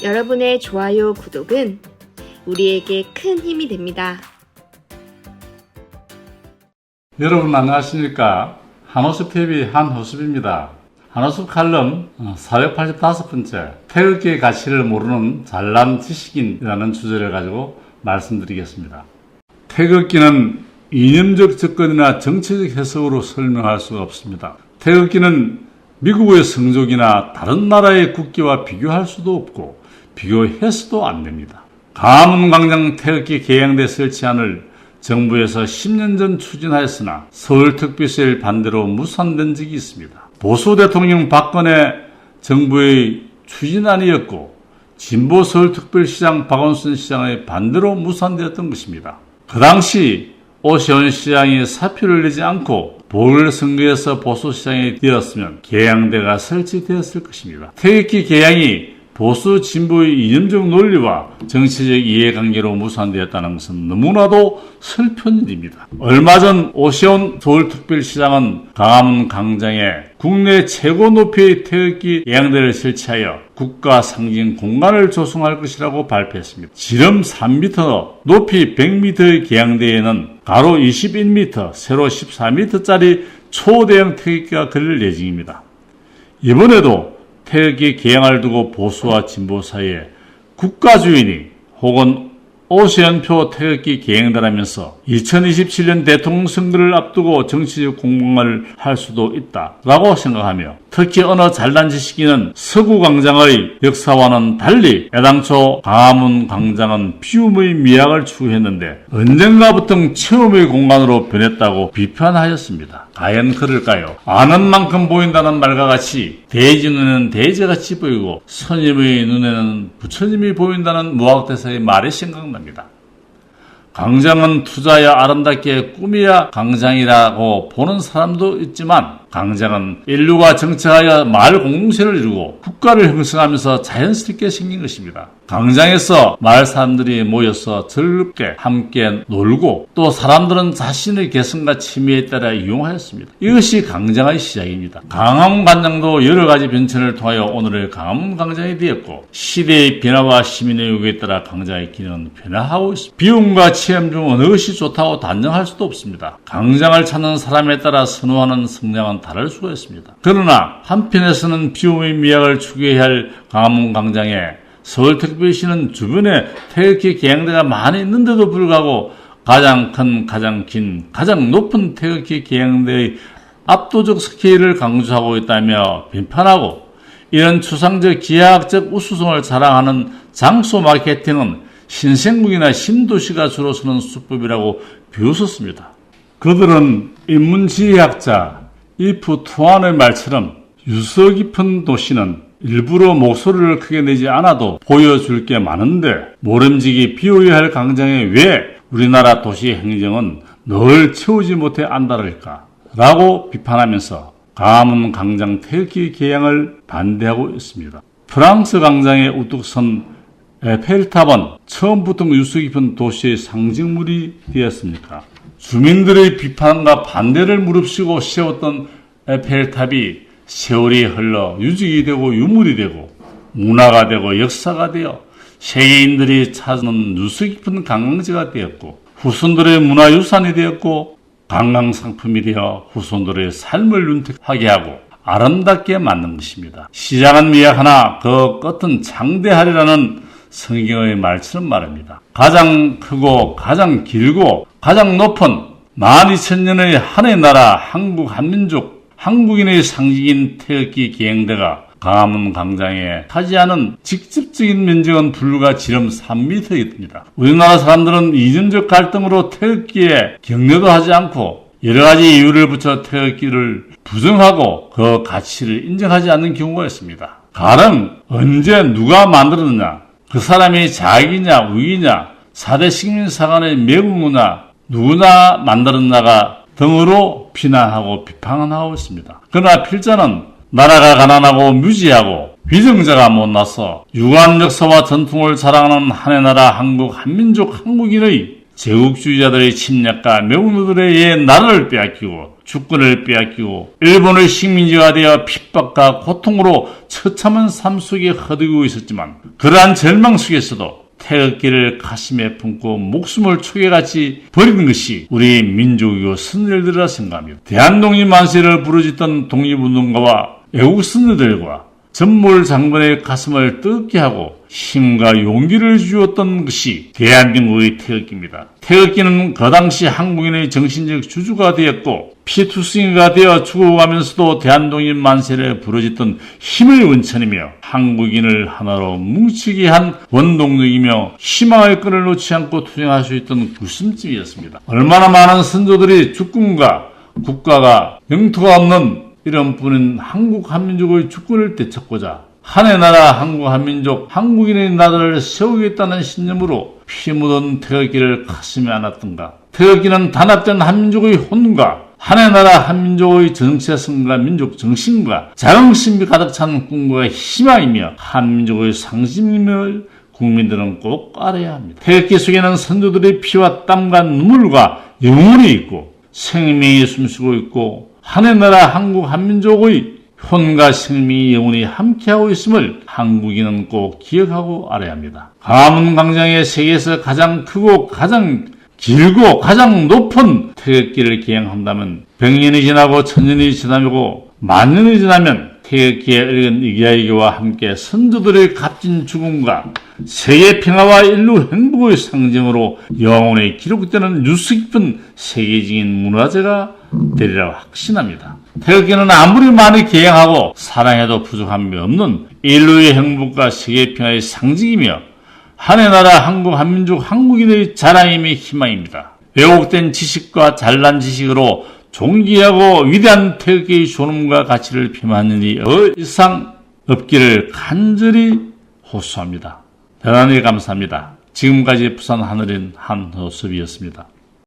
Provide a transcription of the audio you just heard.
여러분의 좋아요, 구독은 우리에게 큰 힘이 됩니다. 여러분 안녕하십니까? 한호섭TV 한호섭입니다. 한호섭 칼럼 485번째 태극기의 가치를 모르는 잘난 지식인이라는 주제를 가지고 말씀드리겠습니다. 태극기는 이념적 접근이나 정치적 해석으로 설명할 수가 없습니다. 태극기는 미국의 성적이나 다른 나라의 국기와 비교할 수도 없고 비교해서도 안 됩니다. 광화문광장 태극기 개양대 설치안을 정부에서 10년 전 추진하였으나 서울특별시를 반대로 무산된 적이 있습니다. 보수 대통령 박근혜 정부의 추진안이었고 진보 서울특별시장 박원순 시장의 반대로 무산되었던 것입니다. 그 당시 오세훈 시장이 사표를 내지 않고 보궐선거에서 보수시장이 되었으면 개양대가 설치되었을 것입니다. 태극기 개양이 보수 진보의 이념적 논리와 정치적 이해관계로 무산되었다는 것은 너무나도 슬픈 일입니다. 얼마 전 오세훈 서울특별시장은 광화문 광장에 국내 최고 높이의 태극기 개양대를 설치하여 국가 상징 공간을 조성할 것이라고 발표했습니다. 지름 3m, 높이 100m의 개양대에는 가로 21m, 세로 14m짜리 초대형 태극기가 걸릴 예정입니다. 이번에도 태극기 개양을 두고 보수와 진보 사이에 국가주의니 혹은 오세훈표 태극기 개양대라면서 2027년 대통령 선거를 앞두고 정치적 공방을 할 수도 있다라고 생각하며 특히 어느 잘난 지식인은 서구광장의 역사와는 달리 애당초 광화문 광장은 비움의 미학을 추구했는데 언젠가부터 체험의 공간으로 변했다고 비판하였습니다. 과연 그럴까요? 아는 만큼 보인다는 말과 같이 돼지 눈에는 돼지같이 보이고 스님의 눈에는 부처님이 보인다는 무학대사의 말이 생각납니다. 광장은 투자야 아름답게 꾸며야 광장이라고 보는 사람도 있지만 광장은 인류가 정착하여 마을 공동체를 이루고 국가를 형성하면서 자연스럽게 생긴 것입니다. 광장에서 마을 사람들이 모여서 즐겁게 함께 놀고 또 사람들은 자신의 개성과 취미에 따라 이용하였습니다. 이것이 광장의 시작입니다. 광화문 광장도 여러 가지 변천을 통하여 오늘의 광화문 광장이 되었고 시대의 변화와 시민의 요구에 따라 광장의 기능은 변화하고 있습니다. 비움과 체험 중 어느 것이 좋다고 단정할 수도 없습니다. 광장을 찾는 사람에 따라 선호하는 성향은 다를 수가 있습니다. 그러나 한편에서는 비움의 미학을 추구해야 할 광화문 광장에 서울특별시는 주변에 태극기 개양대가 많이 있는데도 불구하고 가장 큰, 가장 긴, 가장 높은 태극기 개양대의 압도적 스케일을 강조하고 있다며 비판하고 이런 추상적 기하학적 우수성을 자랑하는 장소 마케팅은 신생국이나 신도시가 주로 쓰는 수법이라고 비웃었습니다. 그들은 인문지리학자 이프 투안의 말처럼 유서 깊은 도시는 일부러 목소리를 크게 내지 않아도 보여줄 게 많은데 모름지기 비워야 할 광장에 왜 우리나라 도시 행정은 늘 채우지 못해 안달을까? 라고 비판하면서 광화문 광장 태극기 개양을 반대하고 있습니다. 프랑스 광장에 우뚝 선 에펠탑은 처음부터 유서 깊은 도시의 상징물이 되었습니까? 주민들의 비판과 반대를 무릅쓰고 세웠던 에펠탑이 세월이 흘러 유적이 되고 유물이 되고 문화가 되고 역사가 되어 세계인들이 찾는 유서 깊은 관광지가 되었고 후손들의 문화유산이 되었고 관광상품이 되어 후손들의 삶을 윤택하게 하고 아름답게 만든 것입니다. 시장은 미약하나 그 끝은 장대하리라는 성경의 말처럼 말합니다. 가장 크고 가장 길고 가장 높은 12,000년의 한의 나라 한국 한민족 한국인의 상징인 태극기 개양대가 광화문 광장에 차지하는 직접적인 면적은 불과 지름 3m입니다. 우리나라 사람들은 이념적 갈등으로 태극기에 격려도 하지 않고 여러 가지 이유를 붙여 태극기를 부정하고 그 가치를 인정하지 않는 경우가 있습니다. 가령 언제 누가 만들었느냐, 그 사람이 자익이냐 우익이냐, 4대 식민사관의 매국노냐, 누구나 만들었나가 등으로 비난하고 비판하고 있습니다. 그러나 필자는 나라가 가난하고 무지하고 위정자가 못나서 유관 역사와 전통을 자랑하는 한의 나라 한국 한민족 한국인의 제국주의자들의 침략과 명노들에 의해 나라를 빼앗기고 주권을 빼앗기고 일본의 식민지가 되어 핍박과 고통으로 처참한 삶 속에 허덕이고 있었지만 그러한 절망 속에서도 태극기를 가슴에 품고 목숨을 초계같이 버리는 것이 우리 민족이고 선열들이라 생각합니다. 대한독립 만세를 부르짖던 독립운동가와 애국 선열들과 전몰 장군의 가슴을 뜨겁게 하고 힘과 용기를 주었던 것이 대한민국의 태극기입니다. 태극기는 그 당시 한국인의 정신적 주주가 되었고 피투성이가 되어 죽어가면서도 대한독립 만세를 부르짖던 힘의 원천이며 한국인을 하나로 뭉치게 한 원동력이며 희망의 끈을 놓지 않고 투쟁할 수 있던 구심점이었습니다. 얼마나 많은 선조들이 주권과 국가가 영토가 없는 이런 분은 한국 한민족의 주권을 되찾고자 한의 나라 한국 한민족 한국인의 나라를 세우겠다는 신념으로 피 묻은 태극기를 가슴에 안았던가. 태극기는 단합된 한민족의 혼과 한의 나라 한민족의 정체성과 민족 정신과 자긍심이 가득 찬 꿈과 희망이며 한민족의 상징임을 국민들은 꼭 알아야 합니다. 태극기 속에는 선조들의 피와 땀과 눈물과 영혼이 있고 생명이 숨쉬고 있고 한의 나라 한국 한민족의 혼과 생명이 영원히 함께하고 있음을 한국인은 꼭 기억하고 알아야 합니다. 광화문 광장에 세계에서 가장 크고 가장 길고 가장 높은 태극기를 개양한다면 100년이 지나고 1000년이 지나고 만년이 지나면 태극기에 얽은 이야기와 함께 선조들의 값진 죽음과 세계 평화와 인류 행복의 상징으로 영원히 기록되는 뉴스 깊은 세계적인 문화재가 되리라 확신합니다. 태극기는 아무리 많이 개양하고 사랑해도 부족함이 없는 인류의 행복과 세계 평화의 상징이며 한의 나라 한국 한민족 한국인의 자랑임의 희망입니다. 왜곡된 지식과 잘난 지식으로 존귀하고 위대한 태극기의 존엄과 가치를 폄하하는 일이 더 이상 없기를 간절히 호소합니다. 대단히 감사합니다. 지금까지 부산 하늘인 한호섭이었습니다.